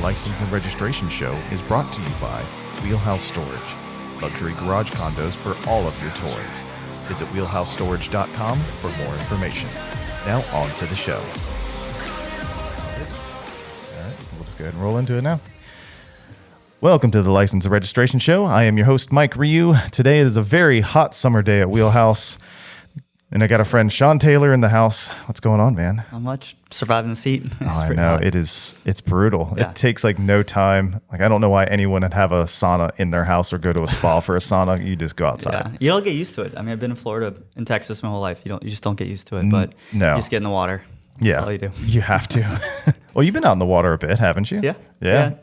License and Registration Show is brought to you by Wheelhouse Storage, luxury garage condos for all of your toys. Visit wheelhousestorage.com for more information. Now on to the show. All right, we'll just go ahead and roll into it now. Welcome to the License and Registration Show. I am your host, Mike Ryu. Today it is a very hot summer day at Wheelhouse. And I got a friend, Sean Taylor, in the house. What's going on, man? Not much. Surviving the seat. I know. Hot. It's brutal. Yeah. It takes like no time. Like I don't know why anyone would have a sauna in their house or go to a spa for a sauna. You just go outside. Yeah. You don't get used to it. I mean, I've been in Florida and Texas my whole life. You just don't get used to it, but no. You just get in the water. That's all you do. You have to. Well, you've been out in the water a bit, haven't you? Yeah.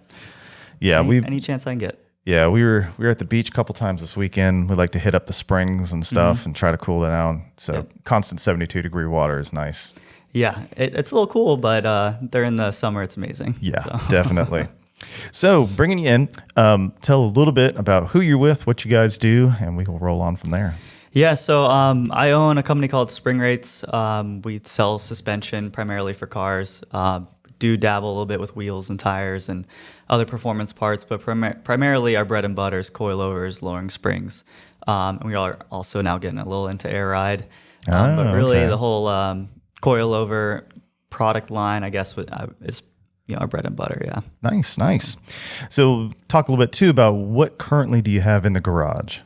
Yeah. Any chance I can get. Yeah, we were at the beach a couple times this weekend. We like to hit up the springs and stuff and try to cool it down. So constant 72-degree water is nice. Yeah, it's a little cool, but during the summer, it's amazing. Yeah, so. Definitely. So bringing you in, tell a little bit about who you're with, what you guys do, and we will roll on from there. Yeah, so I own a company called Spring Rates. We sell suspension primarily for cars. Do dabble a little bit with wheels and tires and other performance parts, but primarily our bread and butter is coilovers, lowering springs. And we are also now getting a little into air ride. But really the whole coilover product line, I guess, is our bread and butter, yeah. Nice. So talk a little bit too about what currently do you have in the garage?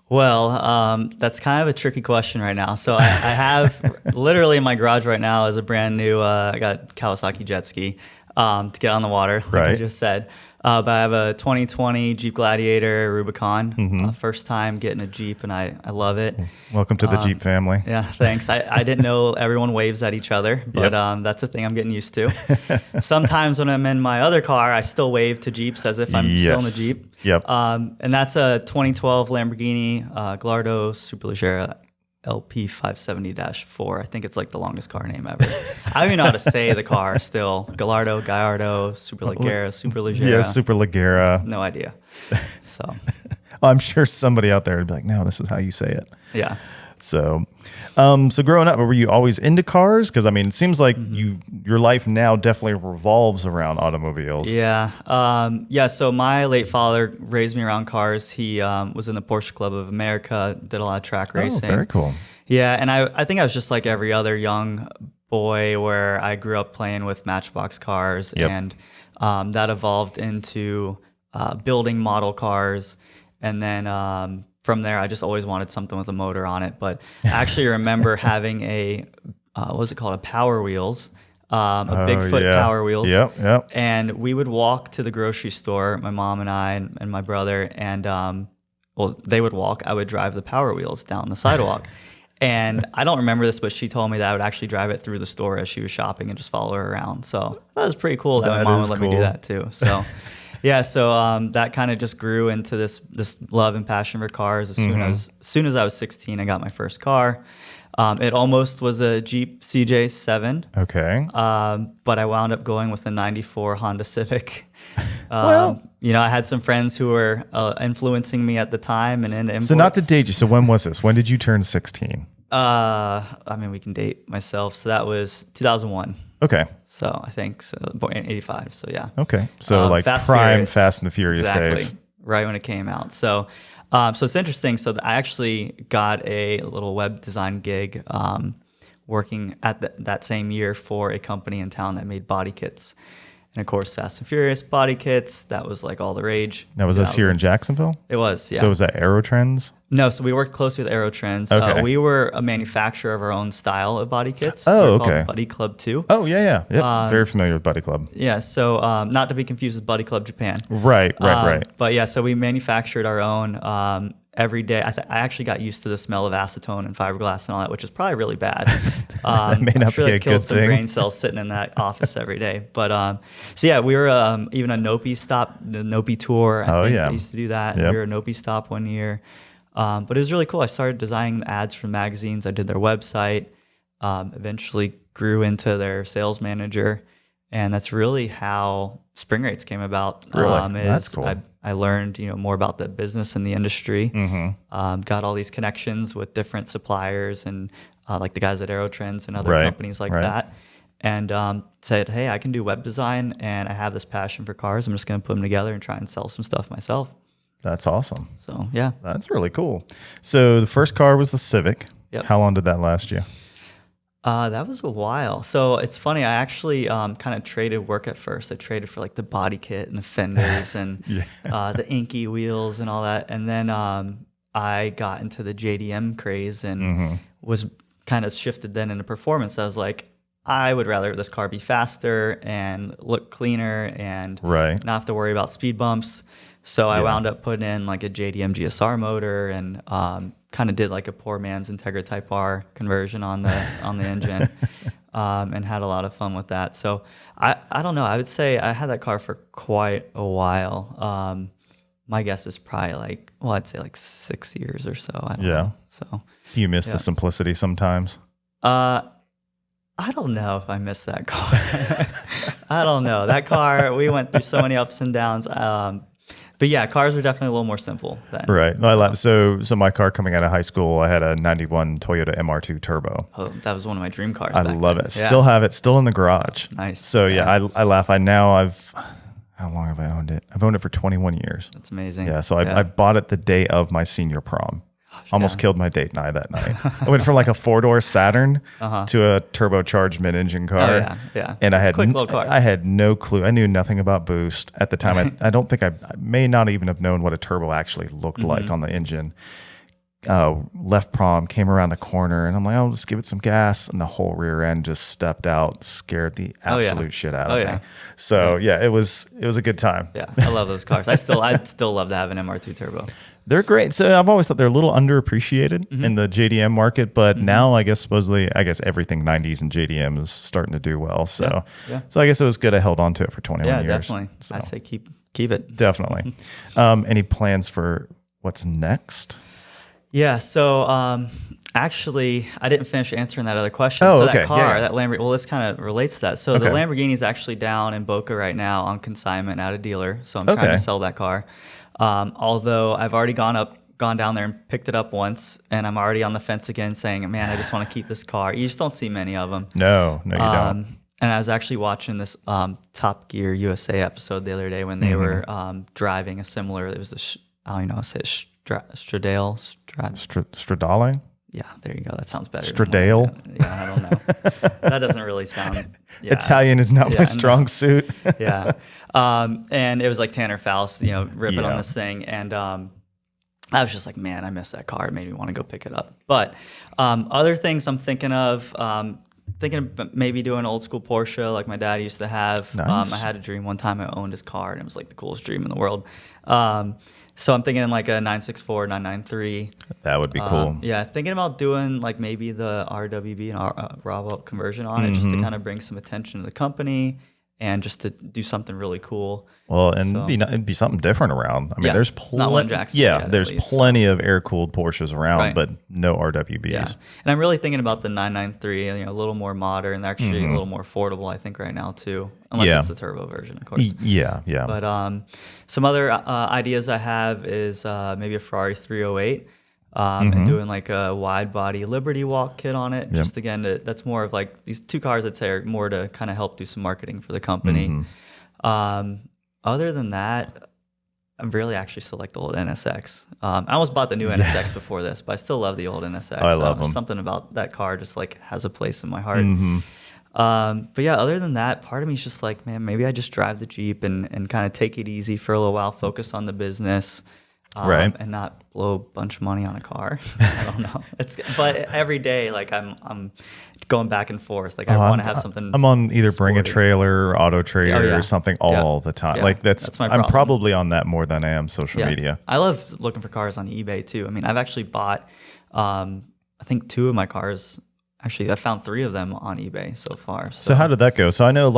Well, that's kind of a tricky question right now. So I have literally in my garage right now is a brand new, I got Kawasaki jet ski to get on the water, like I just said. But I have a 2020 Jeep Gladiator Rubicon. First time getting a Jeep, and I love it. Welcome to the Jeep family. Yeah, thanks. I didn't know everyone waves at each other, but that's a thing I'm getting used to. Sometimes when I'm in my other car, I still wave to Jeeps as if I'm still in the Jeep. Yep. And that's a 2012 Lamborghini Gallardo Superleggera LP 570-4. I think it's like the longest car name ever. I don't even know how to say the car still. Gallardo, Superleggera. Yeah, Superleggera. No idea. So I'm sure somebody out there would be like, no, this is how you say it. Yeah. So growing up, were you always into cars? Because I mean, it seems like your life now definitely revolves around automobiles. Yeah. So my late father raised me around cars. He was in the Porsche Club of America, did a lot of track racing. Oh, very cool. Yeah, and I think I was just like every other young boy where I grew up playing with Matchbox cars, and that evolved into building model cars, and then from there, I just always wanted something with a motor on it. But I actually remember having what was it called? A Power Wheels, a Bigfoot Power Wheels. Yep. And we would walk to the grocery store, my mom and I and my brother, and they would walk. I would drive the Power Wheels down the sidewalk. And I don't remember this, but she told me that I would actually drive it through the store as she was shopping and just follow her around. So that was pretty cool that my mom would let me do that too. So. Yeah, so that kind of just grew into this love and passion for cars. As soon as I was 16, I got my first car. It almost was a Jeep CJ7. Okay. But I wound up going with a 94 Honda Civic. Well, I had some friends who were influencing me at the time and into imports. So not to date you. So when was this? When did you turn 16? I mean, we can date myself. So that was 2001. Okay. So I think so, born in 85. So yeah. Okay. So like prime Fast and the Furious days. Right when it came out. So it's interesting. So I actually got a little web design gig working at that same year for a company in town that made body kits. And of course, Fast and Furious body kits, that was like all the rage. Now, was this here in Jacksonville? It was, yeah. So was that Aerotrends? No, so we worked closely with Aerotrends. Okay. We were a manufacturer of our own style of body kits. Oh, okay. Called Buddy Club 2. Oh, yeah. Yep. Very familiar with Buddy Club. Yeah, so not to be confused with Buddy Club Japan. Right. But yeah, so we manufactured our own every day. I actually got used to the smell of acetone and fiberglass and all that, which is probably really bad. That may not be a good thing. Killed some brain cells sitting in that office every day. But so yeah, we were even a Nopi stop, the Nopi tour. I used to do that. Yep. We were a Nopi stop one year. But it was really cool. I started designing ads for magazines. I did their website. Eventually grew into their sales manager, and that's really how Spring Rates came about. Really? That's cool. I learned more about the business and the industry. Got all these connections with different suppliers and like the guys at Aerotrends and other companies like that. and said, hey, I can do web design and I have this passion for cars. I'm just going to put them together and try and sell some stuff myself. That's awesome. So, yeah. That's really cool. So the first car was the Civic. Yep. How long did that last you? That was a while. So it's funny. I actually kind of traded work at first. I traded for like the body kit and the fenders and the inky wheels and all that. And then I got into the JDM craze and was kind of shifted then into performance. I was like, I would rather this car be faster and look cleaner and not have to worry about speed bumps. So I wound up putting in like a JDM GSR motor and kind of did like a poor man's Integra Type R conversion on the engine, and had a lot of fun with that. So I don't know. I would say I had that car for quite a while. My guess is probably I'd say like 6 years or so. I don't know. So do you miss the simplicity sometimes? I don't know if I miss that car. I don't know. That car, we went through so many ups and downs. But yeah, cars were definitely a little more simple then. Right. So my car coming out of high school, I had a 91 Toyota MR2 Turbo. Oh, that was one of my dream cars. I love it. Still have it. Still in the garage. Nice. So I laugh. How long have I owned it? I've owned it for 21 years. That's amazing. Yeah. So I bought it the day of my senior prom. Almost killed my date and I that night. I went from like a 4-door Saturn to a turbocharged mid-engine car. Oh, yeah. And It's a quick little car. I had no clue. I knew nothing about boost at the time. I don't think I may not even have known what a turbo actually looked like on the engine. Left prom, came around the corner, and I'm like, I'll just give it some gas. And the whole rear end just stepped out, scared the absolute shit out of me. So it was a good time. Yeah, I love those cars. I'd still love to have an MR2 turbo. They're great. So I've always thought they're a little underappreciated in the JDM market, but now I guess everything 90s and JDM is starting to do well. So so I guess it was good I held on to it for 21 years. Yeah, definitely. So. I'd say keep it. Definitely. Any plans for what's next? Yeah, so actually, I didn't finish answering that other question. Oh, so okay. that car, that Lamborghini, well, this kind of relates to that. So the Lamborghini is actually down in Boca right now on consignment at a dealer. So I'm trying to sell that car. Although I've already gone down there and picked it up once, and I'm already on the fence again saying, man, I just want to keep this car. You just don't see many of them. No, you don't. And I was actually watching this Top Gear USA episode the other day when they were driving a similar, it was Stradale. Stradale? Yeah, there you go. That sounds better. Stradale? Yeah, I don't know. That doesn't really sound... Yeah. Italian is not my strong suit. Yeah. And it was like Tanner Faust, ripping on this thing. And I was just like, man, I miss that car. It made me want to go pick it up. But other things I'm thinking of maybe doing an old school Porsche like my dad used to have. Nice. I had a dream one time I owned his car, and it was like the coolest dream in the world. So I'm thinking like a 964, 993. That would be cool. Yeah, thinking about doing like maybe the RWB and Bravo conversion on it, just to kind of bring some attention to the company and just to do something really cool. Well, and it'd be something different around. I mean, there's plenty of air-cooled Porsches around, but no RWBs. Yeah, and I'm really thinking about the 993, a little more modern, actually a little more affordable, I think, right now too. Unless it's the turbo version, of course. Yeah. But some other ideas I have is maybe a Ferrari 308. And doing like a wide body Liberty Walk kit on it. Just again, that's more of like these two cars I'd say are more to kind of help do some marketing for the company. Other than that, I'm really actually still like the old NSX. I almost bought the new NSX before this, but I still love the old NSX. I love them. Something about that car just like has a place in my heart. But yeah, other than that, part of me is just like, man, maybe I just drive the Jeep and kind of take it easy for a little while, focus on the business. And not blow a bunch of money on a car. I don't know. But every day, like I'm going back and forth. Like I want to have something. I'm on either Bring a Trailer or Auto Trader or something all the time. Like that's my problem. I'm probably on that more than I am social media. I love looking for cars on eBay too. I mean, I've actually bought, I think 2 of my cars. Actually, I found 3 of them on eBay so far. So how did that go? So I know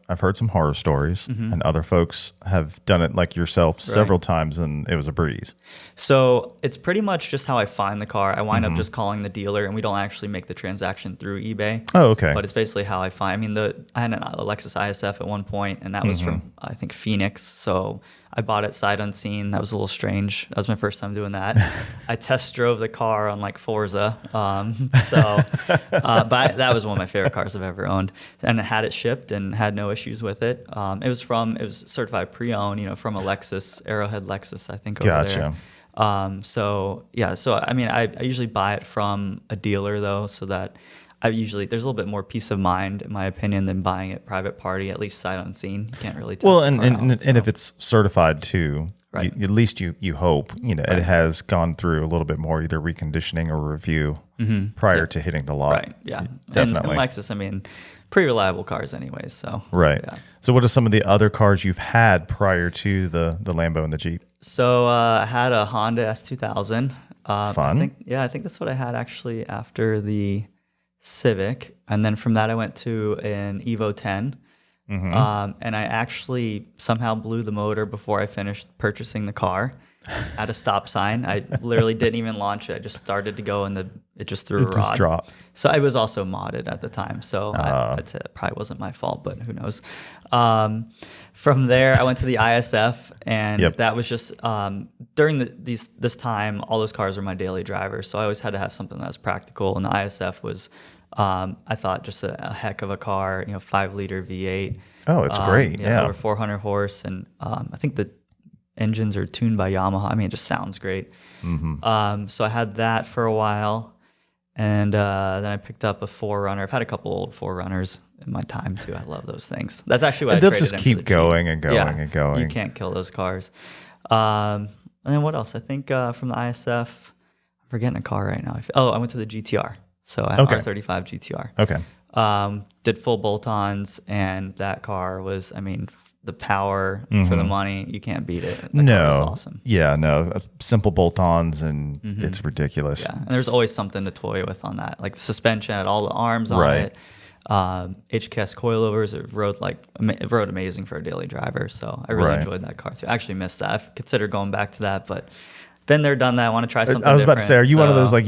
I've heard some horror stories, and other folks have done it like yourself several times, and it was a breeze. So it's pretty much just how I find the car. I wind up just calling the dealer, and we don't actually make the transaction through eBay. Oh, okay. But it's basically how I find. I mean, I had a Lexus ISF at one point, and that was from I think Phoenix. So I bought it sight unseen. That was a little strange. That was my first time doing that. I test drove the car on like Forza. So But that was one of my favorite cars I've ever owned, and I had it shipped and had no issues with it. It was certified pre-owned, from a Lexus, Arrowhead Lexus, I think, over Gotcha. there. So I mean, I usually buy it from a dealer though, so that there's a little bit more peace of mind, in my opinion, than buying it private party, at least sight unseen. You can't really test Well, the and car out, and if it's certified too, Right. at least you hope it has gone through a little bit more either reconditioning or review prior to hitting the lot. Right. Yeah. Definitely. And Lexus, I mean, pretty reliable cars anyways. So. Right. Yeah. So what are some of the other cars you've had prior to the Lambo and the Jeep? So I had a Honda S2000. Fun. I think that's what I had actually after the Civic. And then from that, I went to an Evo 10. And I actually somehow blew the motor before I finished purchasing the car at a stop sign. I literally didn't even launch it. I just started to go and it just threw a rod. Just dropped. So I was also modded at the time. So I'd say it probably wasn't my fault, but who knows. From there, I went to the ISF, and that was just during this time, all those cars were my daily driver. So I always had to have something that was practical. And the ISF was, I thought, just a heck of a car, 5-liter V8. Oh, it's great. Yeah. Over 400 horse. And I think the engines are tuned by Yamaha. I mean, it just sounds great. So I had that for a while. And then I picked up a 4Runner. I've had a couple old 4Runners in my time too. I love those things. That's actually what I they'll traded just in keep for the going Jeep. and going and going. You can't kill those cars. And then what else? I think from the ISF, I'm forgetting a car right now. I went to the GTR. So I had R35 GTR. Okay. Did full bolt-ons, and that car was, I mean, the power for the money, you can't beat it. That car was awesome. Yeah, no. Simple bolt-ons, and it's ridiculous. Yeah, and there's always something to toy with on that. Like the suspension had all the arms on it. HKS coilovers, it rode amazing for a daily driver. So I really enjoyed that car too. I actually missed that. I've considered going back to that, but been there, done that. I want to try something I was about to different. say, are you one of those, like,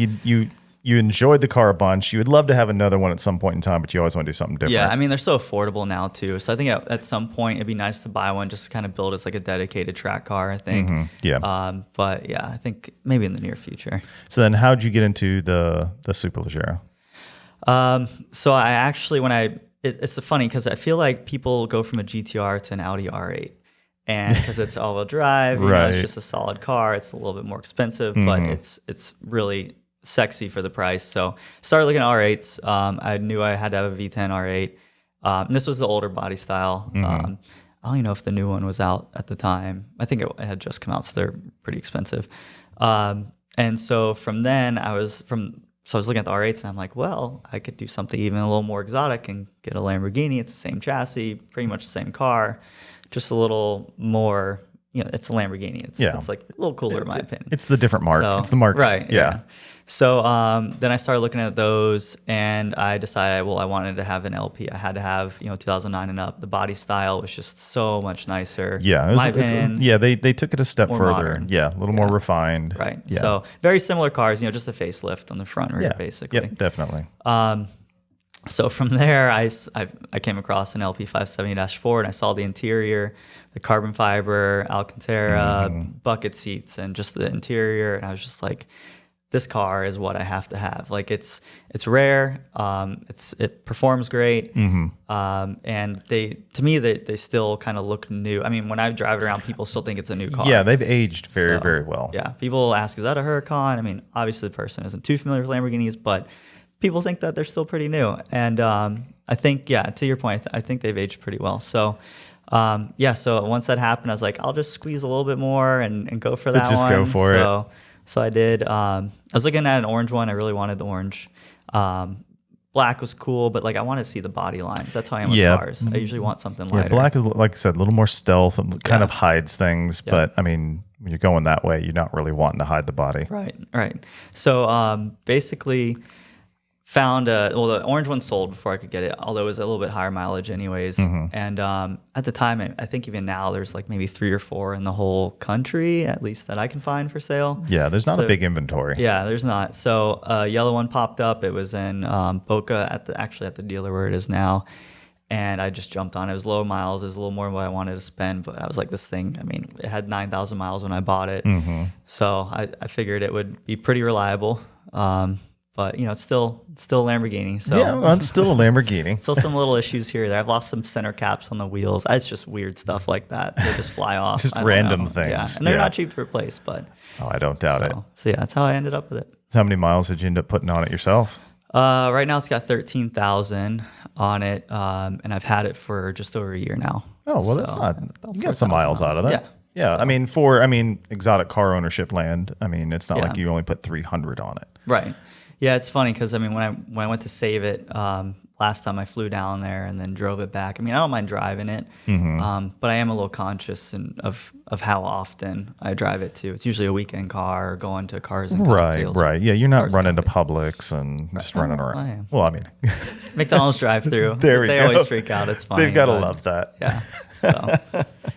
you enjoyed the car a bunch, you would love to have another one at some point in time, but you always want to do something different? Yeah, I mean, they're so affordable now too. So I think at some point it'd be nice to buy one just to kind of build as like a dedicated track car, I think. Yeah. But yeah, I think maybe in the near future. So then how'd you get into the Superleggero? So I actually, it's funny because I feel like people go from a GTR to an Audi R8. And because it's all-wheel drive, it's just a solid car. It's a little bit more expensive, but it's really sexy for the price. So started looking at R8s. I knew I had to have a V10 R8. And this was the older body style. I don't even know if the new one was out at the time. I think it had just come out, so they're pretty expensive. And so from then I was looking at the R8s, and I'm like, well, I could do something even a little more exotic and get a Lamborghini. It's the same chassis, pretty much the same car, just a little more, it's a Lamborghini. It's like a little cooler in my opinion. It's the different mark. It's the mark. Right. Yeah. So then I started looking at those, and I decided, well, I wanted to have an LP. I had to have 2009 and up. The body style was just so much nicer. Yeah, in my opinion, they took it a step further. Modern. Yeah, a little more refined. Right. Yeah. So very similar cars, just a facelift on the front rear, basically. Yep, definitely. So from there, I came across an LP 570-4, and I saw the interior, the carbon fiber, Alcantara, bucket seats, and just the interior, and I was just like, this car is what I have to have. Like it's rare, it performs great, and they still kind of look new. I mean, when I drive it around, people still think it's a new car. Yeah, they've aged very, very well. Yeah, people ask, is that a Huracan? I mean, obviously the person isn't too familiar with Lamborghinis, but people think that they're still pretty new. And I think, to your point, I think they've aged pretty well. So so once that happened, I was like, I'll just squeeze a little bit more and go for that one. Just go for it. So I did. I was looking at an orange one. I really wanted the orange. Black was cool, but I want to see the body lines. That's how I am with cars. I usually want something lighter. Yeah, black is, like I said, a little more stealth. Kind of hides things, but I mean, when you're going that way, you're not really wanting to hide the body. Right. So basically, found the orange one sold before I could get it, although it was a little bit higher mileage anyways. And at the time, I think even now there's maybe 3 or 4 in the whole country, at least that I can find for sale. Yeah, there's not a big inventory. Yeah, there's not. So a yellow one popped up. It was in Boca at the dealer where it is now. And I just jumped on it. It was low miles. It was a little more than what I wanted to spend, but I was like, this thing, I mean, it had 9,000 miles when I bought it. So I figured it would be pretty reliable. but it's still a Lamborghini. So Yeah, well, it's still a Lamborghini. still some little issues here or there. I've lost some center caps on the wheels. It's just weird stuff like that. They just fly off. Just I don't random know. things. Yeah, and they're Yeah. not cheap to replace, but Oh, I don't doubt it. so yeah, that's how I ended up with it. So how many miles did you end up putting on it yourself? Right now it's got 13,000 on it, and I've had it for just over a year now. Oh, well, So, that's not. about You got some 4,000 miles out of that. Yeah. Yeah. So- I mean, exotic car ownership land. I mean, it's not like you only put 300 on it. Right. Yeah, it's funny because when I went to save it last time, I flew down there and then drove it back. I mean, I don't mind driving it, but I am a little conscious of how often I drive it too. It's usually a weekend car or going to Cars and Cocktails. Right. Yeah, you're not Cars running to and Publix and just running around. I am. Well, I mean, McDonald's drive-through. There we They go. always freak out. It's funny. they've got to but- love that. Yeah. So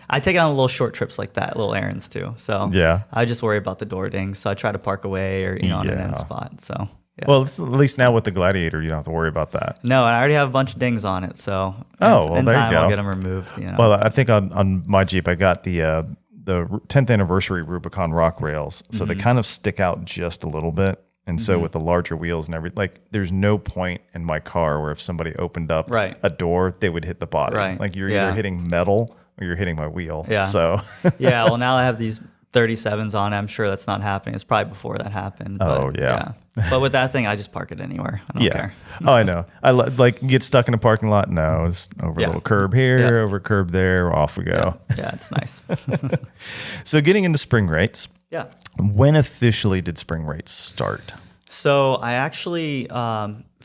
I take it on little short trips like that, little errands too. So Yeah. I just worry about the door dings. So I try to park away or on an Yeah. end spot. So yeah. Well, at least now with the Gladiator, you don't have to worry about that. No, and I already have a bunch of dings on it. So Oh, well, in there you time go. I'll get them removed. Well, I think on my Jeep, I got the 10th anniversary Rubicon rock rails, so they kind of stick out just a little bit. And so with the larger wheels and everything, like there's no point in my car where if somebody opened up Right. a door, they would hit the bottom. Right. Like you're Yeah. either hitting metal or you're hitting my wheel. Yeah. So Yeah. Well, now I have these 37s on it. I'm sure that's not happening. It's probably before that happened. But, Oh, yeah. But with that thing, I just park it anywhere. I don't yeah. care. Oh, I know. I like get stuck in a parking lot. No, it's over a Yeah. little curb here, Yeah. over a curb there, off we go. Yeah, it's nice. So getting into spring rates, Yeah. when officially did spring rates start? So I actually,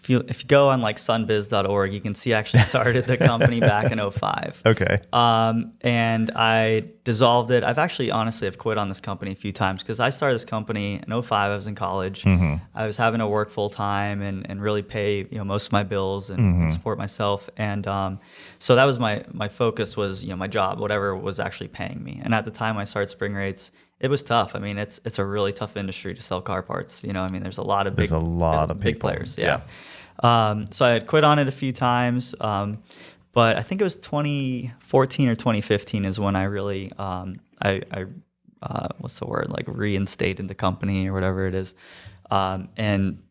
if you go on like sunbiz.org, you can see I actually started the company back in 05. Okay. And I dissolved it. I've quit on this company a few times because I started this company in 05. I was in college. I was having to work full time and really pay most of my bills and support myself. And so that was my focus was my job, whatever was actually paying me. And at the time I started Spring Rates, it was tough. I mean, it's a really tough industry to sell car parts. I mean, there's a lot of big people. players. Yeah. So I had quit on it a few times, but I think it was 2014 or 2015 is when I really, what's the word, like reinstated the company or whatever it is, and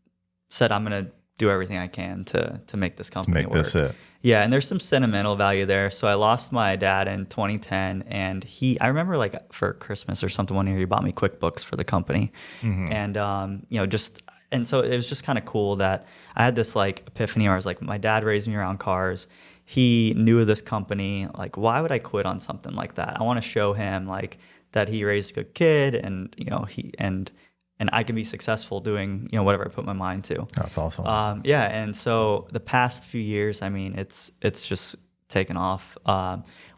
said I'm gonna do everything I can to make this company work. This it. Yeah, and there's some sentimental value there. So I lost my dad in 2010, and I remember like for Christmas or something one year he bought me QuickBooks for the company, and and so it was just kind of cool that I had this like epiphany where I was like, my dad raised me around cars. He knew of this company. Like, why would I quit on something like that? I want to show him like that he raised a good kid, and and I can be successful doing whatever I put my mind to. That's awesome. Yeah, and so the past few years, I mean, it's just taken off,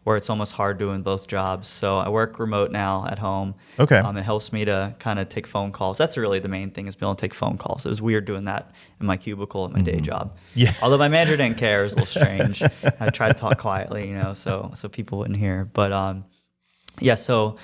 where it's almost hard doing both jobs. So I work remote now at home. Okay. It helps me to kind of take phone calls. That's really the main thing is being able to take phone calls. It was weird doing that in my cubicle at my day job. Yeah. Although my manager didn't care, it was a little strange. I tried to talk quietly, so people wouldn't hear. But yeah, so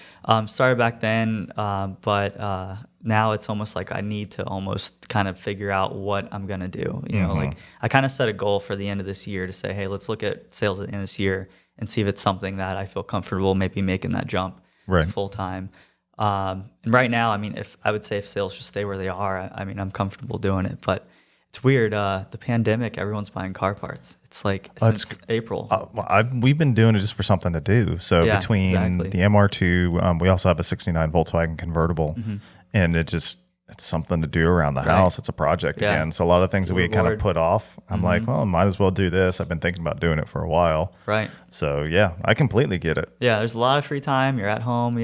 started back then, but now it's almost like I need to almost kind of figure out what I'm gonna do. Like I kind of set a goal for the end of this year to say, hey, let's look at sales at the end of this year and see if it's something that I feel comfortable maybe making that jump Right. to full time. And right now, I mean, if sales just stay where they are, I mean, I'm comfortable doing it. But it's weird. The pandemic, everyone's buying car parts. It's like since April. We've been doing it just for something to do. So Yeah, between exactly. the MR2, we also have a 69 Volkswagen convertible, and it's something to do around the house. It's a project Yeah. again. So a lot of things that we had kind of Reward. put off, I'm like, well, I might as well do this. I've been thinking about doing it for a while. Right. So yeah, I completely get it. Yeah, there's a lot of free time. You're at home,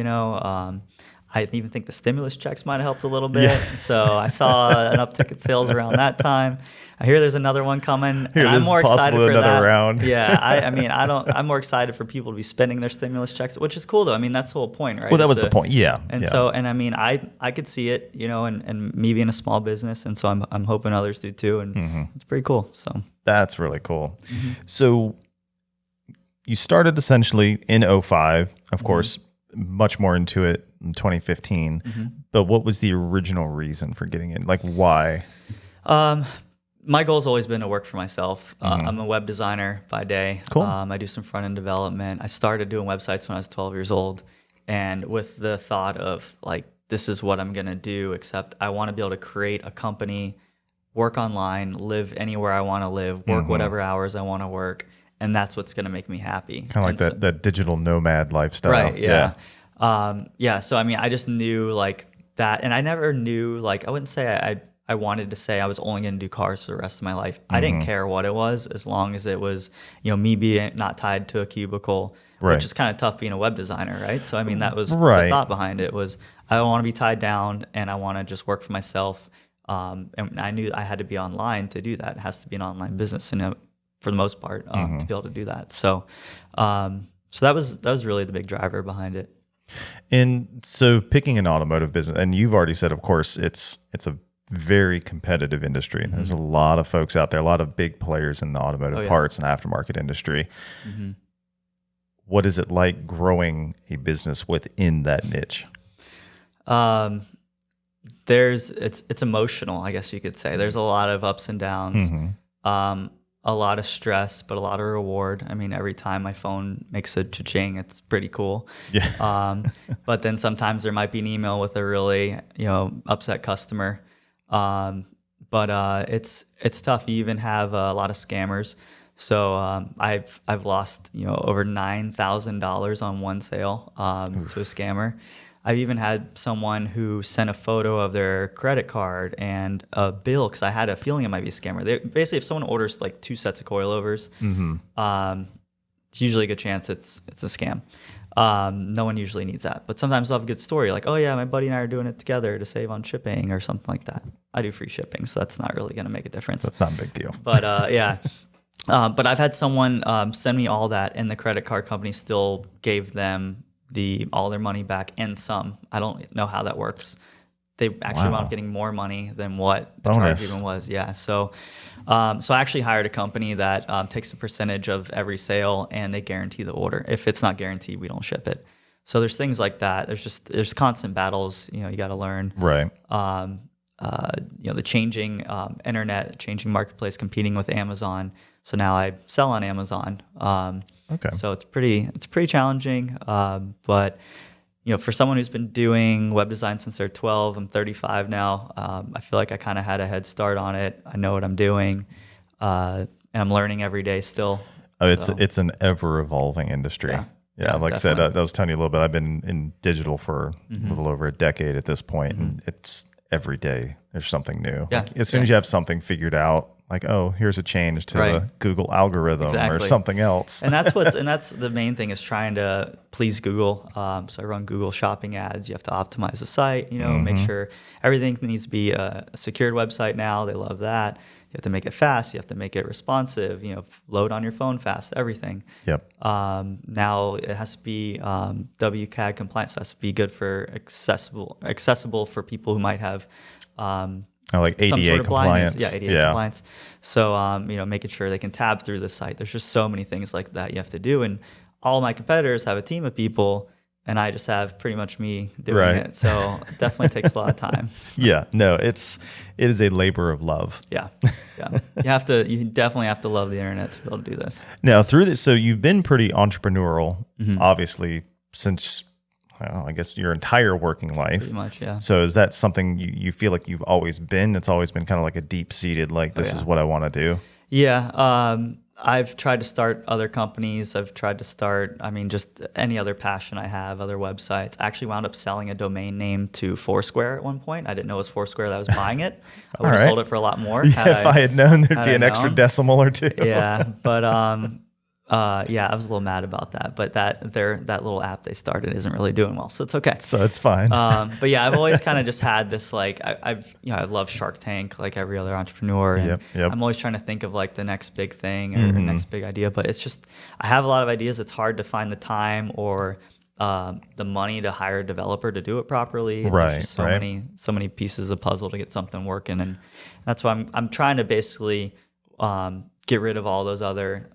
I even think the stimulus checks might have helped a little bit. Yeah. So I saw an uptick in sales around that time. I hear there's another one coming. Hear and I'm there's more excited possibly for another that. round. Yeah, I'm more excited for people to be spending their stimulus checks, which is cool though. I mean, that's the whole point, right? Well, that Is was the point. Yeah. And yeah. so, and I mean, I could see it, and me being a small business, and so I'm hoping others do too, and it's pretty cool. So That's really cool. So you started essentially in 05, of course, much more into it in 2015. But what was the original reason for getting in? Like, why? My goal's always been to work for myself. I'm a web designer by day. Cool. I do some front end development. I started doing websites when I was 12 years old, and with the thought of like, this is what I'm gonna do. Except I want to be able to create a company work online, live anywhere I want to live, work whatever hours I want to work, and that's what's going to make me happy. Kind of like that digital nomad lifestyle. Right. Yeah. Yeah. So, I mean, I just knew like that, and I never knew, like, I wouldn't say I wanted to say I was only going to do cars for the rest of my life. I didn't care what it was, as long as it was, me being not tied to a cubicle, which is kind of tough being a web designer. Right. So, I mean, that was the thought behind it was I don't want to be tied down, and I want to just work for myself. And I knew I had to be online to do that. It has to be an online business, and for the most part, to be able to do that. So, so that was really the big driver behind it. And so picking an automotive business, and you've already said, of course, it's a very competitive industry. There's a lot of folks out there, a lot of big players in the automotive parts and aftermarket industry. What is it like growing a business within that niche? It's emotional, I guess you could say. There's a lot of ups and downs. A lot of stress, but a lot of reward. I mean, every time my phone makes a cha-ching, it's pretty cool. Yeah. But then sometimes there might be an email with a really, upset customer. But it's tough. You even have a lot of scammers. So I've lost over $9,000 on one sale to a scammer. I've even had someone who sent a photo of their credit card and a bill, because I had a feeling it might be a scammer. Basically, if someone orders like 2 sets of coilovers, it's usually a good chance it's a scam. No one usually needs that, but sometimes they'll have a good story, like, oh yeah, my buddy and I are doing it together to save on shipping or something like that. I do free shipping, so that's not really going to make a difference. That's not a big deal. But yeah. But I've had someone send me all that, and the credit card company still gave them all their money back and some. I don't know how that works. They actually wound up getting more money than what the charge even was. Yeah. So I actually hired a company that takes a percentage of every sale, and they guarantee the order. If it's not guaranteed, we don't ship it. So there's things like that. There's constant battles. You got to learn. Right. The changing internet, changing marketplace, competing with Amazon. So now I sell on Amazon. Okay. So it's pretty challenging. But for someone who's been doing web design since they're 12, I'm 35 now. I feel like I kind of had a head start on it. I know what I'm doing, and I'm learning every day still. Oh, it's an ever evolving industry. Yeah, like definitely. I said, I was telling you a little bit. I've been in digital for a little over a decade at this point, and it's every day there's something new. Yeah, like, as soon as you have something figured out, like, oh, here's a change to the Google algorithm or something else. And that's the main thing, is trying to please Google. So I run Google shopping ads. You have to optimize the site, make sure everything needs to be a secured website now. They love that. You have to make it fast. You have to make it responsive, load on your phone fast, everything. Yep. Now it has to be WCAG compliant. So it has to be good for accessible for people who might have like ADA some sort of compliance. Yeah, ADA compliance. So, making sure they can tab through the site. There's just so many things like that you have to do. And all my competitors have a team of people, and I just have pretty much me doing it. So it definitely takes a lot of time. Yeah, no, it is a labor of love. Yeah. You definitely have to love the internet to be able to do this. Now, through this, so you've been pretty entrepreneurial, obviously, since, well, I guess your entire working life. Pretty much, yeah. So is that something you feel like you've always been? It's always been kind of like a deep-seated, like, this is what I want to do? Yeah. I've tried to start other companies. I've tried to start, just any other passion I have, other websites. I actually wound up selling a domain name to Foursquare at one point. I didn't know it was Foursquare that was buying it. I would have sold it for a lot more. Yeah, if I had known there'd be an extra decimal or two. Yeah, but I was a little mad about that. But that little app they started isn't really doing well, so it's okay. So it's fine. But yeah, I've always kind of just had this, like, I love Shark Tank like every other entrepreneur. And yep. I'm always trying to think of like the next big thing or the next big idea. But it's just, I have a lot of ideas. It's hard to find the time or the money to hire a developer to do it properly. And right. There's just so many pieces of puzzle to get something working, and that's why I'm trying to basically get rid of all those other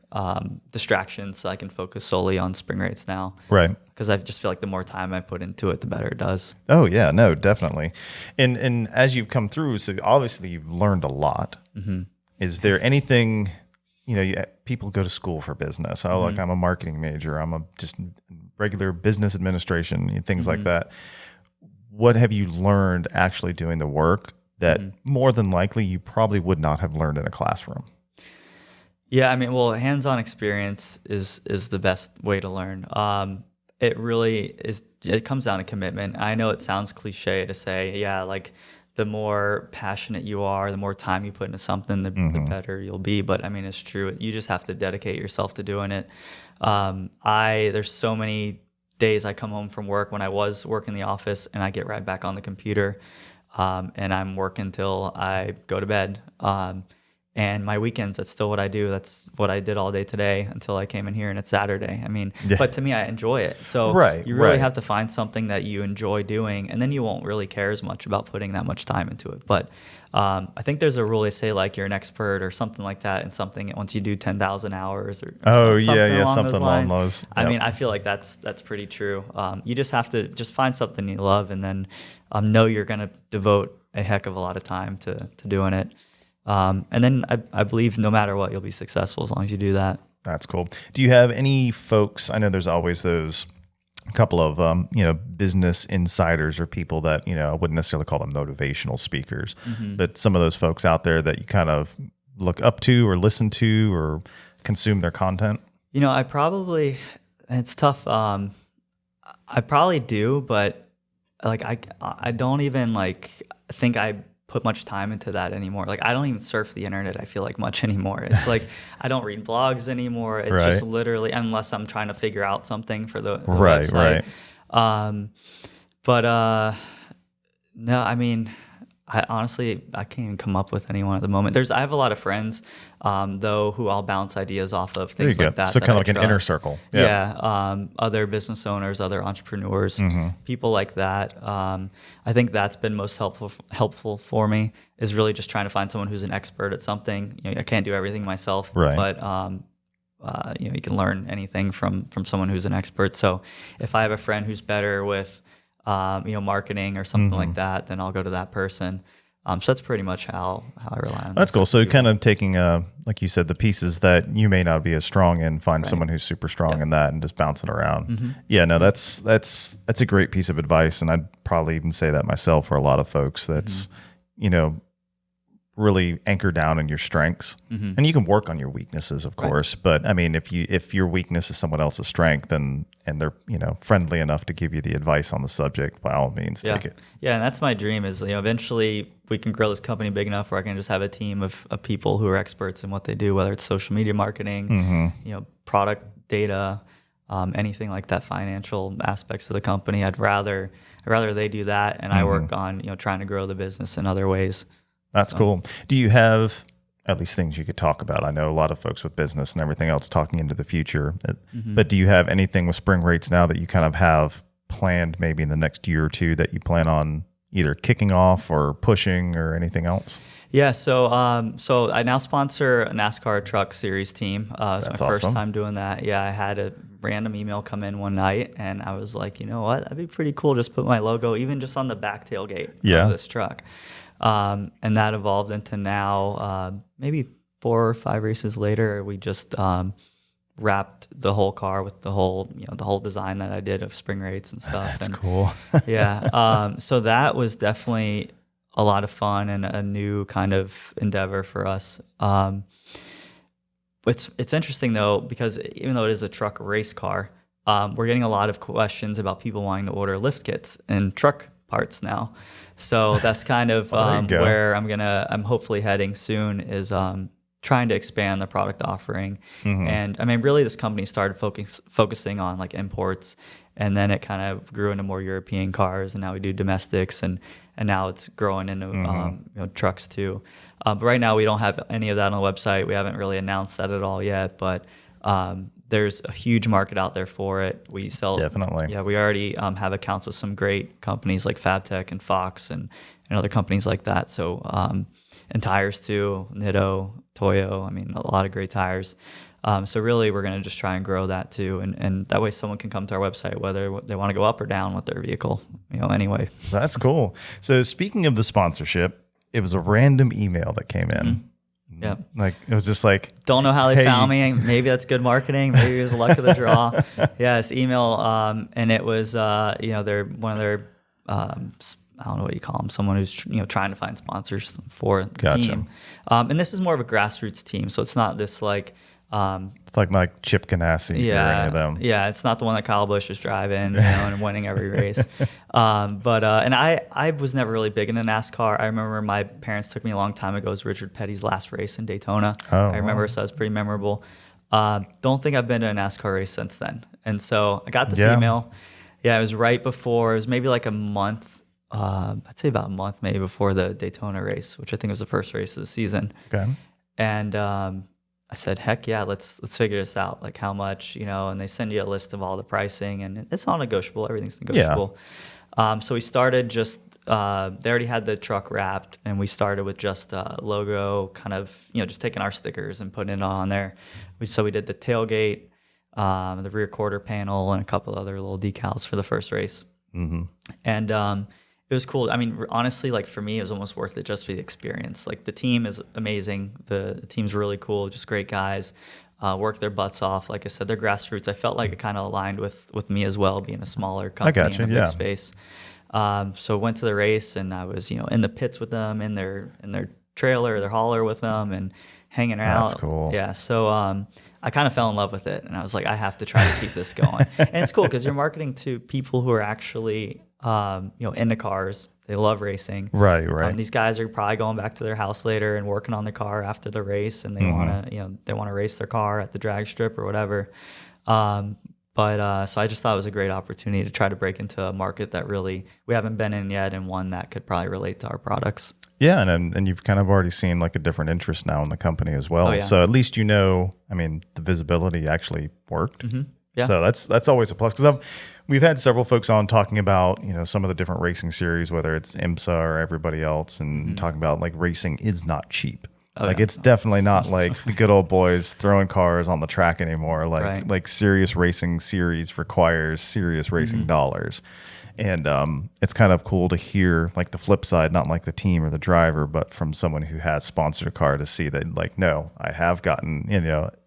distractions so I can focus solely on spring rates now. Right. Because I just feel like the more time I put into it, the better it does. Oh, yeah. No, definitely. And as you've come through, so obviously you've learned a lot. Is there anything, people go to school for business. Oh, like I'm a marketing major. I'm a just regular business administration, things like that. What have you learned actually doing the work that more than likely you probably would not have learned in a classroom. Yeah, I mean, well, hands-on experience is the best way to learn. It really is. It comes down to commitment. I know it sounds cliche to say, yeah, like the more passionate you are, the more time you put into something, the better you'll be. But I mean, it's true. You just have to dedicate yourself to doing it. There's so many days I come home from work when I was working in the office and I get right back on the computer, and I'm working till I go to bed. And my weekends, that's still what I do. That's what I did all day today until I came in here and it's Saturday. I mean, but to me, I enjoy it. So you really have to find something that you enjoy doing, and then you won't really care as much about putting that much time into it. But I think there's a rule they say, like, you're an expert or something like that, and something once you do 10,000 hours or something along those. I mean, I feel like that's pretty true. You just have to just find something you love, and then know you're going to devote a heck of a lot of time to doing it. And then I believe no matter what, you'll be successful as long as you do that. That's cool. Do you have any folks? I know there's always those couple of, business insiders or people that, I wouldn't necessarily call them motivational speakers, but some of those folks out there that you kind of look up to or listen to or consume their content. It's tough. I probably do, but like, I don't even think I put much time into that anymore. Like, I don't even surf the internet, I feel like, much anymore. It's like I don't read blogs anymore. It's just literally, unless I'm trying to figure out something for the website. No, I mean, I honestly can't even come up with anyone at the moment. I have a lot of friends, though, who I'll bounce ideas off of, things like that. So kind of like an inner circle. Yeah. Other business owners, other entrepreneurs, people like that. I think that's been most helpful for me, is really just trying to find someone who's an expert at something. I can't do everything myself, but you can learn anything from someone who's an expert. So if I have a friend who's better with marketing or something like that, then I'll go to that person. So that's pretty much how I rely on. That's cool. So kind of taking, like you said, the pieces that you may not be as strong in, find someone who's super strong in that and just bounce it around. Yeah, no, that's a great piece of advice. And I'd probably even say that myself for a lot of folks. That's, really anchor down in your strengths, and you can work on your weaknesses, of course. But I mean, if your weakness is someone else's strength, and they're friendly enough to give you the advice on the subject, by all means, take it. Yeah, and that's my dream. Is eventually we can grow this company big enough where I can just have a team of people who are experts in what they do, whether it's social media marketing, product data, anything like that, financial aspects of the company. I'd rather they do that, and I work on trying to grow the business in other ways. That's cool. Do you have at least things you could talk about? I know a lot of folks with business and everything else talking into the future, but do you have anything with spring rates now that you kind of have planned maybe in the next year or two that you plan on either kicking off or pushing or anything else? Yeah, so I now sponsor a NASCAR Truck Series team. It's my first time doing that. Yeah, I had a random email come in one night, and I was like, you know what, that'd be pretty cool. Just put my logo even just on the back tailgate of this truck. And that evolved into now maybe 4 or 5 races later, we just wrapped the whole car with the whole design that I did of spring rates and stuff. That's cool. So that was definitely a lot of fun and a new kind of endeavor for us. It's interesting though, because even though it is a truck race car, we're getting a lot of questions about people wanting to order lift kits and truck parts now. So that's kind of where I'm hopefully heading soon, is trying to expand the product offering. And I mean, really this company started focusing on like imports, and then it kind of grew into more European cars, and now we do domestics, and now it's growing into trucks too. But right now we don't have any of that on the website. We haven't really announced that at all yet, but there's a huge market out there for it. We sell definitely. Yeah, we already have accounts with some great companies like FabTech and Fox and other companies like that. So and tires too, Nitto, Toyo. I mean, a lot of great tires. So really, we're going to just try and grow that too, and that way someone can come to our website whether they want to go up or down with their vehicle. Anyway. That's cool. So speaking of the sponsorship, it was a random email that came in. Yeah. Like, it was just like, don't know how they found me. Maybe that's good marketing. Maybe it was luck of the draw. Yeah, this email, and it was, they're one of their, I don't know what you call them, someone who's trying to find sponsors for the Gotcha. team. And this is more of a grassroots team, so it's not this like It's like Chip Ganassi or any of them. yeah, it's not the one that Kyle Busch is driving, and winning every race. And I was never really big into NASCAR. I remember my parents took me a long time ago. It was Richard Petty's last race in Daytona. I remember, so it was pretty memorable. Don't think I've been to a NASCAR race since then. And so I got this email. Yeah, it was right before. It was maybe like a month. I'd say about a month maybe before the Daytona race, which I think was the first race of the season. Okay. And I said, heck yeah, let's figure this out. Like how much, and they send you a list of all the pricing, and it's all negotiable. Everything's negotiable. So we started just, they already had the truck wrapped, and we started with just logo, kind of, just taking our stickers and putting it on there. So we did the tailgate, the rear quarter panel, and a couple other little decals for the first race. Mm-hmm. And it was cool. I mean, honestly, like for me, it was almost worth it just for the experience. Like the team is amazing. The team's really cool, just great guys. Work their butts off. Like I said, they're grassroots. I felt like it kind of aligned with me as well, being a smaller company in a big space. So went to the race, and I was, in the pits with them, in their trailer, their hauler with them, and hanging out. That's cool. Yeah. So I kind of fell in love with it, and I was like, I have to try to keep this going. And it's cool because you're marketing to people who are actually, into cars. They love racing. Right. These guys are probably going back to their house later and working on their car after the race, and they want to, race their car at the drag strip or whatever. So I just thought it was a great opportunity to try to break into a market that really we haven't been in yet, and one that could probably relate to our products. Yeah, and you've kind of already seen like a different interest now in the company as well. Oh, yeah. So at least the visibility actually worked. Mm-hmm. Yeah. So that's always a plus, because we've had several folks on talking about some of the different racing series, whether it's IMSA or everybody else, and talking about like racing is not cheap. It's definitely not like the good old boys throwing cars on the track anymore. Like serious racing series requires serious racing dollars. And it's kind of cool to hear like the flip side, not like the team or the driver, but from someone who has sponsored a car, to see that like, no, I have gotten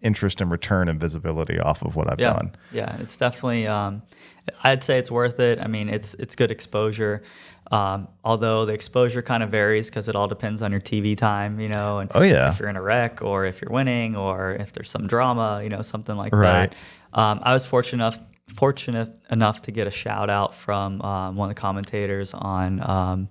interest and return and visibility off of what I've done. Yeah, it's definitely. I'd say it's worth it. I mean, it's good exposure. Although the exposure kind of varies because it all depends on your TV time, and if you're in a wreck, or if you're winning, or if there's some drama, something like that. I was fortunate enough to get a shout out from one of the commentators on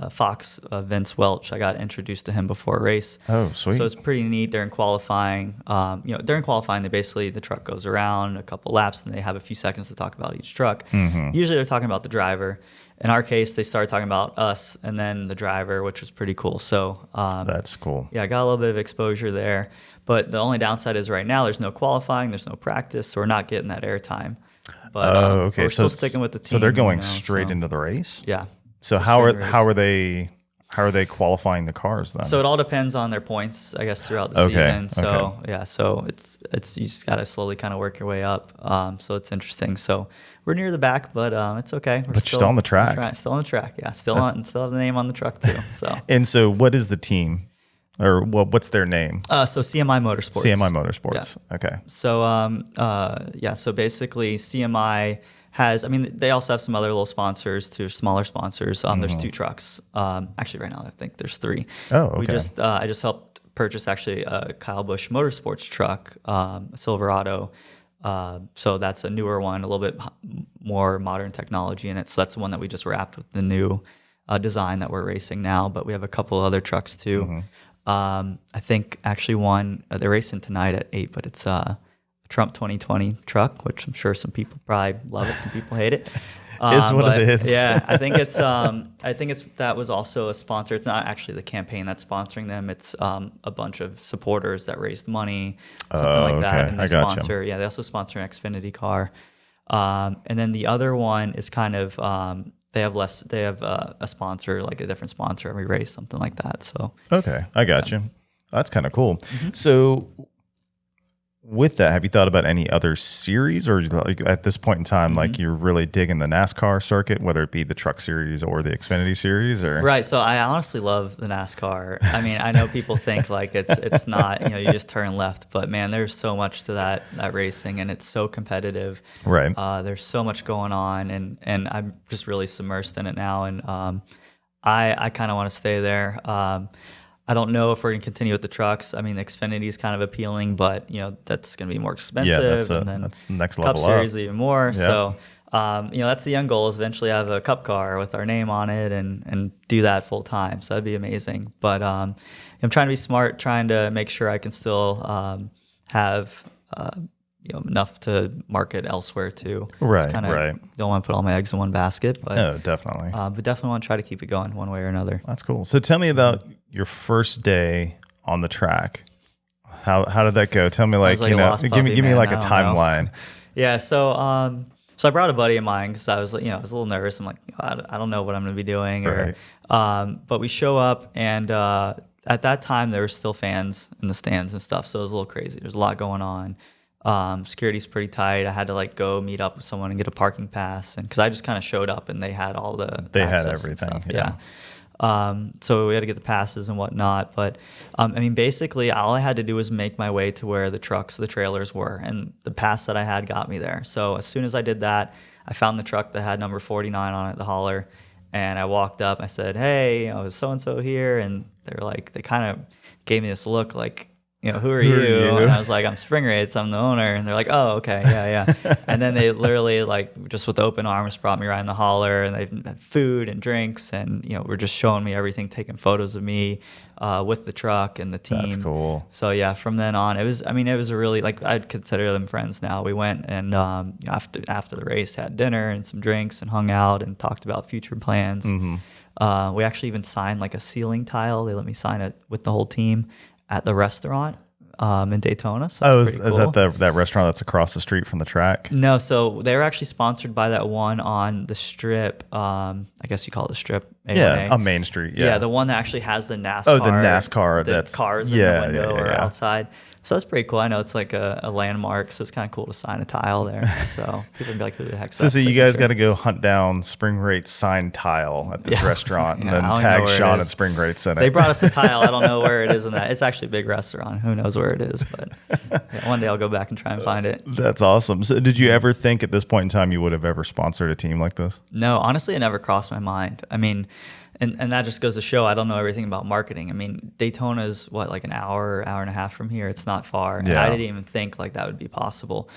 Fox, Vince Welch. I got introduced to him before a race. Oh, sweet. So it's pretty neat. During qualifying, during qualifying, the truck goes around a couple laps, and they have a few seconds to talk about each truck. Usually they're talking about the driver. In our case, they started talking about us and then the driver, which was pretty cool. So that's cool. Yeah, I got a little bit of exposure there. But the only downside is right now there's no qualifying, there's no practice, so we're not getting that airtime. But okay. we're still sticking with the team. So they're going straight into the race? Yeah. So how are they qualifying the cars then? So it all depends on their points, I guess, throughout the season. So yeah, so it's you just got to slowly kind of work your way up. So it's interesting. So we're near the back, but it's okay. But you're still on the track. Still on the track. Yeah. Still have the name on the truck too. So. And so what is the team? Or what's their name? So CMI Motorsports. CMI Motorsports. Yeah. Okay. So so basically CMI has, they also have some other little sponsors too, smaller sponsors. There's 2 trucks. Actually right now I think there's 3. Oh, okay. I just helped purchase actually a Kyle Busch Motorsports truck, a Silverado. So that's a newer one, a little bit more modern technology in it. So that's the one that we just wrapped with the new design that we're racing now. But we have a couple other trucks too. I think actually one, they're racing tonight at 8, but it's a Trump 2020 truck, which I'm sure some people probably love it, some people hate it. Is what it is. Yeah, I think it's that was also a sponsor. It's not actually the campaign that's sponsoring them. It's a bunch of supporters that raised money, something like that. And they sponsor. Yeah, they also sponsor an Xfinity car. And then the other one is kind of they have a sponsor, like a different sponsor every race, something like that. So okay, I got you. That's kind of cool. So with that, have you thought about any other series, or like at this point in time, like you're really digging the NASCAR circuit, whether it be the Truck Series or the Xfinity Series, or Right. So I honestly love the NASCAR. I mean, I know people think like it's not, you just turn left, but man, there's so much to that racing, and it's so competitive. right? There's so much going on, and I'm just really submersed in it now, and I kind of want to stay there. I don't know if we're going to continue with the trucks. I mean, the Xfinity is kind of appealing, but that's going to be more expensive. Yeah, and then that's the next Cup level Series up. even more. Yeah. So, that's the end goal, is eventually have a Cup car with our name on it and do that full time. So that'd be amazing. But I'm trying to be smart, trying to make sure I can still have enough to market elsewhere too. Right, right. Don't want to put all my eggs in one basket, but No, definitely. But definitely want to try to keep it going one way or another. That's cool. So tell me about your first day on the track. How did that go? Tell me, like, like a lost give puppy, me man. like a I don't know. timeline. Yeah. So so I brought a buddy of mine because I was I was a little nervous. I'm like, I don't know what I'm going to be doing. Right. But we show up, and at that time there were still fans in the stands and stuff, so it was a little crazy. There's a lot going on. Security's pretty tight. I had to like go meet up with someone and get a parking pass, and because I just kind of showed up and they had all the They had access and everything. stuff. Yeah. So we had to get the passes and whatnot. But I mean, basically, all I had to do was make my way to where the trucks, the trailers were, and the pass that I had got me there. So as soon as I did that, I found the truck that had number 49 on it, the hauler, and I walked up. I said, "Hey, I was so and so here," and they kind of gave me this look like, who are you? And I was like, I'm Spring Rates, I'm the owner. And they're like, oh, okay, yeah. And then they literally, like, just with open arms brought me right in the hauler, and they had food and drinks, and were just showing me everything, taking photos of me with the truck and the team. That's cool. So yeah, from then on, it was a really, like, I'd consider them friends now. We went and after the race had dinner and some drinks and hung out and talked about future plans. Mm-hmm. We actually even signed like a ceiling tile. They let me sign it with the whole team at the restaurant in Daytona. So Is cool. that that restaurant that's across the street from the track? No, so they were actually sponsored by that one on the strip. I guess you call it the strip. A1A. Yeah, on Main Street. Yeah, the one that actually has the NASCAR. Oh, the NASCAR. That's cars in the window or outside. So that's pretty cool. I know it's like a landmark, so it's kind of cool to sign a tile there. So people can be like, who the heck's that? So you guys got to go hunt down Spring Rates signed tile at this restaurant and then tag Sean at Spring Rates in it. They brought us a tile. I don't know where it is in that. It's actually a big restaurant. Who knows where it is? But one day I'll go back and try and find it. That's awesome. So did you ever think at this point in time you would have ever sponsored a team like this? No, honestly, it never crossed my mind. I mean, and that just goes to show I don't know everything about marketing. I mean, Daytona is like an hour and a half from here. It's not far. And I didn't even think like that would be possible.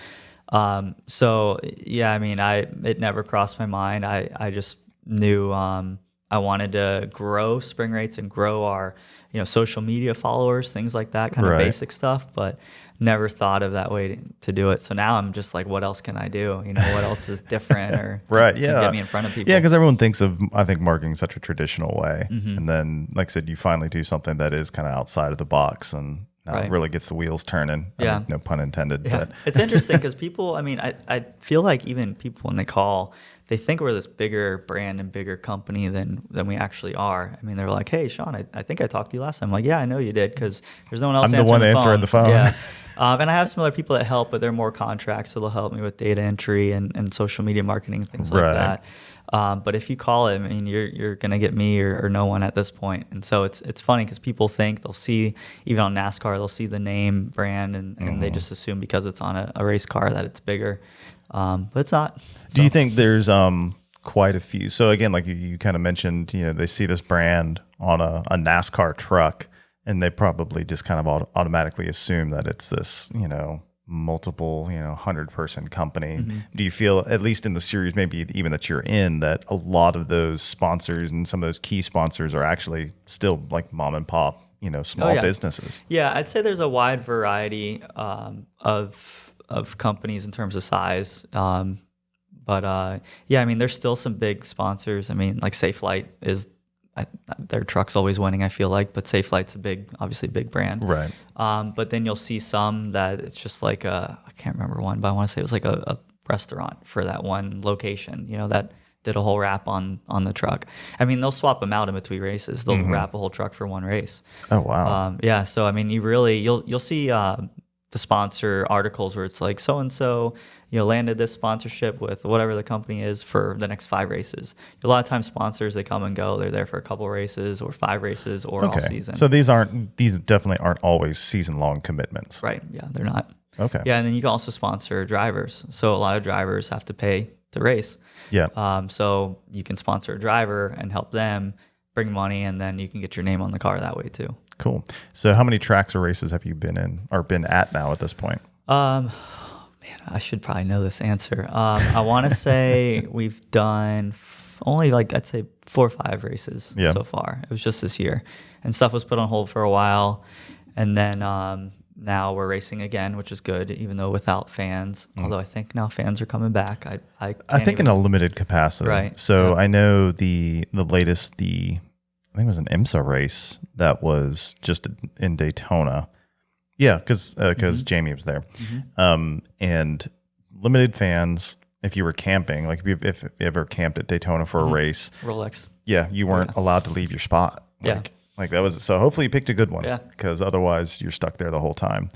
So yeah, I mean, it never crossed my mind. I just knew I wanted to grow Spring Rates and grow our social media followers, things like that, kind of basic stuff, but never thought of that way to do it. So now I'm just like, what else can I do? What else is different or can get me in front of people? Yeah, because everyone thinks of, I think, marketing such a traditional way. Mm-hmm. And then, like I said, you finally do something that is kind of outside of the box and it really gets the wheels turning. Yeah. I mean, no pun intended. Yeah. But It's interesting because people, I mean, I feel like even people when they call, they think we're this bigger brand and bigger company than we actually are. I mean, they're like, hey, Sean, I think I talked to you last time. I'm like, yeah, I know you did because there's no one else I'm the one answering the phone. Yeah. And I have some other people that help, but they're more contracts, so they'll help me with data entry and social media marketing, things like that. But if you call it, I mean, you're going to get me or no one at this point. And so it's funny because people think they'll see, even on NASCAR, they'll see the name brand and they just assume because it's on a race car that it's bigger. But it's not. Do you think there's quite a few? So again, like you kind of mentioned, they see this brand on a NASCAR truck and they probably just kind of automatically assume that it's this, multiple, 100-person company. Mm-hmm. Do you feel, at least in the series, maybe even that you're in, that a lot of those sponsors and some of those key sponsors are actually still like mom and pop, small businesses? Yeah, I'd say there's a wide variety of companies in terms of size. But I mean, there's still some big sponsors. I mean, like Safelite is, their truck's always winning, I feel like, but Safelite's obviously a big brand. Right. But then you'll see some that it's just like I can't remember one, but I want to say it was like a restaurant for that one location, that did a whole wrap on the truck. I mean, they'll swap them out in between races. They'll wrap a whole truck for one race. Oh, wow. So I mean, you'll see the the sponsor articles where it's like so and so, landed this sponsorship with whatever the company is for the next 5 races. A lot of times sponsors, they come and go. They're there for a couple races or 5 races or all season. So these definitely aren't always season-long commitments. Right. Yeah, they're not. Okay. Yeah, and then you can also sponsor drivers. So a lot of drivers have to pay to race. Yeah. So you can sponsor a driver and help them bring money, and then you can get your name on the car that way too. Cool. So how many tracks or races have you been in or been at now at this point? Man, I should probably know this answer. I want to say we've done only I'd say 4 or 5 races so far. It was just this year, and stuff was put on hold for a while, and then now we're racing again, which is good, even though without fans. Although I think now fans are coming back. I think in a limited capacity. Right. So I know the latest, I think it was an IMSA race that was just in Daytona. Yeah, because Jamie was there. And limited fans, if you were camping, like if you ever camped at Daytona for a race. Rolex. Yeah, you weren't allowed to leave your spot. Like that was, so hopefully you picked a good one, because otherwise you're stuck there the whole time.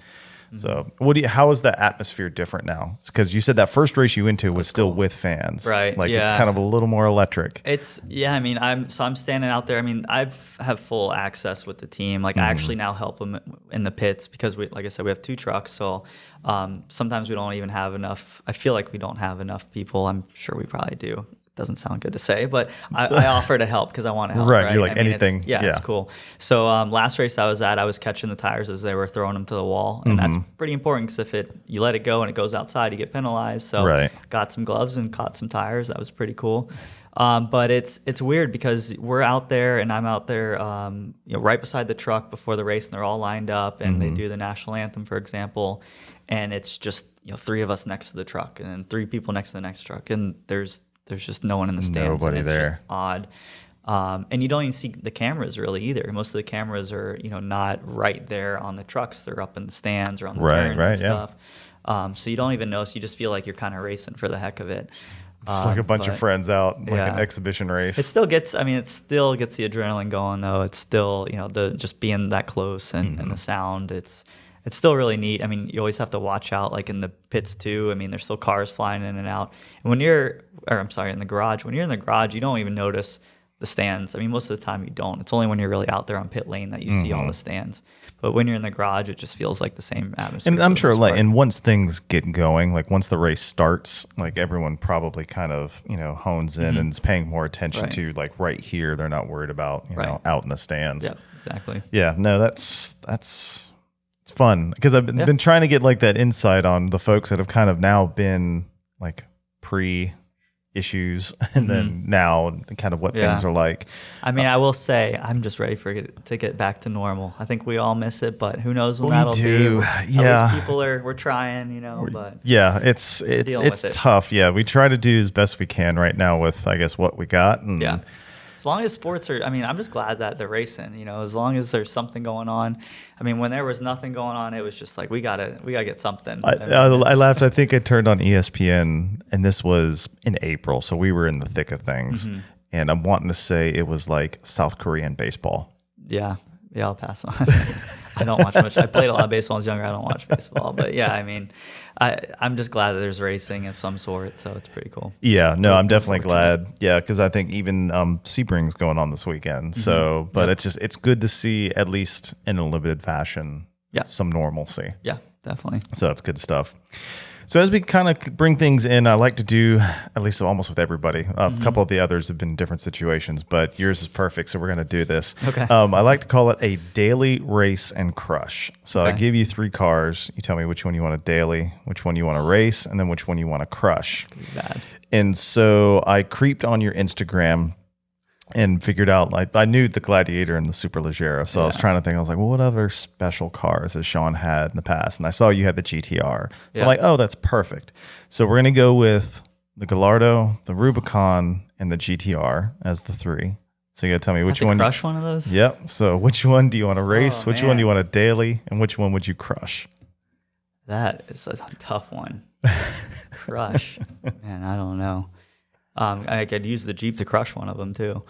So how is the atmosphere different now? Because you said that first race you went to was still with fans, right? Like it's kind of a little more electric. I mean, I'm standing out there. I mean, have full access with the team. Like I actually now help them in the pits because like I said, we have 2 trucks. So sometimes we don't even have enough. I feel like we don't have enough people. I'm sure we probably do. Doesn't sound good to say, but I offer to help because I want to help. Right. You're like anything. It's cool. So last race I was at, I was catching the tires as they were throwing them to the wall. And that's pretty important because if you let it go and it goes outside, you get penalized. So got some gloves and caught some tires. That was pretty cool. But it's weird because we're out there and I'm out there right beside the truck before the race, and they're all lined up and they do the national anthem, for example. And it's just 3 of us next to the truck and then 3 people next to the next truck. And there's just no one in the stands. Nobody and it's there. Just odd. And you don't even see the cameras really either. Most of the cameras are, not right there on the trucks. They're up in the stands or on the turns and stuff. So you don't even notice. You just feel like you're kind of racing for the heck of it. It's like a bunch of friends out, like an exhibition race. It still gets the adrenaline going though. It's still, the just being that close and the sound. It's still really neat. I mean, you always have to watch out, like in the pits too. I mean, there's still cars flying in and out. And in the garage, when you're in the garage, you don't even notice the stands. I mean, most of the time you don't. It's only when you're really out there on pit lane that you see all the stands. But when you're in the garage, it just feels like the same atmosphere. And I'm sure, and once things get going, like once the race starts, like everyone probably kind of, hones in and is paying more attention to like right here. They're not worried about, out in the stands. Yeah, exactly. Yeah, no, that's fun because I've been trying to get like that insight on the folks that have kind of now been like pre-issues and then now kind of what things are like. I mean, I will say I'm just ready for it to get back to normal. I think we all miss it, but who knows when that'll be. At least we're trying, but it's tough. Yeah, we try to do as best we can right now with I guess what we got. And as long as sports are, I mean, I'm just glad that they're racing, as long as there's something going on. I mean, when there was nothing going on, it was just like, we gotta get something. I laughed. I think I turned on ESPN and this was in April. So we were in the thick of things and I'm wanting to say it was like South Korean baseball. Yeah, I'll pass on. I don't watch much. I played a lot of baseball when I was younger. I don't watch baseball, but I mean, I'm just glad that there's racing of some sort, so it's pretty cool. Yeah, no, I'm definitely glad. Yeah, because I think even Sebring's going on this weekend. So, but it's good to see at least in a limited fashion, some normalcy. Yeah, definitely. So that's good stuff. So as we kind of bring things in, I like to do, at least almost with everybody, a couple of the others have been in different situations, but yours is perfect, so we're going to do this. Okay. I like to call it a daily race and crush. So I give you 3 cars. You tell me which one you want to daily, which one you want to race, and then which one you want to crush. That's gonna be bad. And so I creeped on your Instagram and figured out, like, I knew the Gladiator and the Superleggera. So I was trying to think, I was like, well, what other special cars has Sean had in the past? And I saw you had the GTR. So I'm like, oh, that's perfect. So we're going to go with the Gallardo, the Rubicon, and the GTR as the 3. So you got to tell me which one. Crush one of those? Yep. So which one do you want to race? Which one do you want to daily? And which one would you crush? That is a tough one. Crush. Man, I don't know. I could use the Jeep to crush one of them too.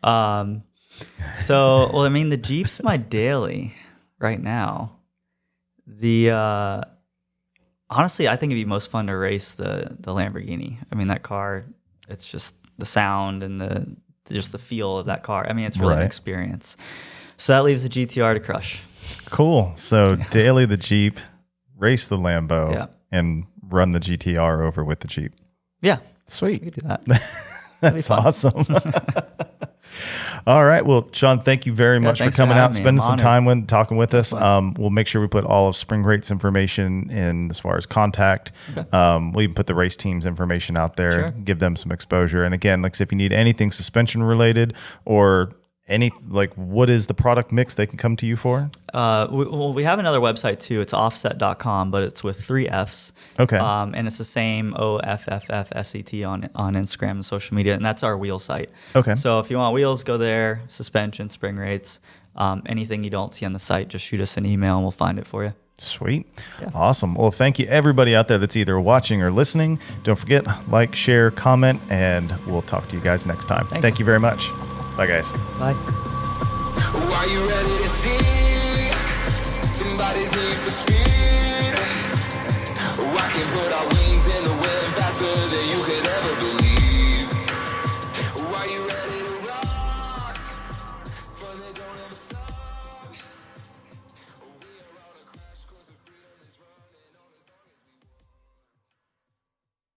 I mean, the Jeep's my daily right now. Honestly, I think it'd be most fun to race the Lamborghini. I mean, that car, it's just the sound and just the feel of that car. I mean, it's really an experience. So that leaves the GTR to crush. Cool. So daily the Jeep, race the Lambo, and run the GTR over with the Jeep. Yeah. Sweet. We could do that. That's awesome. All right. Well, Sean, thank you very much for coming out, spending some time talking with us. We'll make sure we put all of Spring Great's information in as far as contact. Okay. We'll even put the race team's information out there, give them some exposure. And again, like I said, if you need anything suspension related or what is the product mix they can come to you for? We have another website too. It's offset.com, but it's with 3 Fs. Okay. And it's the same OFFFSET on Instagram and social media. And that's our wheel site. Okay. So if you want wheels, go there. Suspension, spring rates, anything you don't see on the site, just shoot us an email and we'll find it for you. Sweet. Yeah. Awesome. Well, thank you everybody out there that's either watching or listening. Don't forget, like, share, comment, and we'll talk to you guys next time. Thanks. Thank you very much. Bye, guys. Bye. Are you ready to see somebody's need for speed?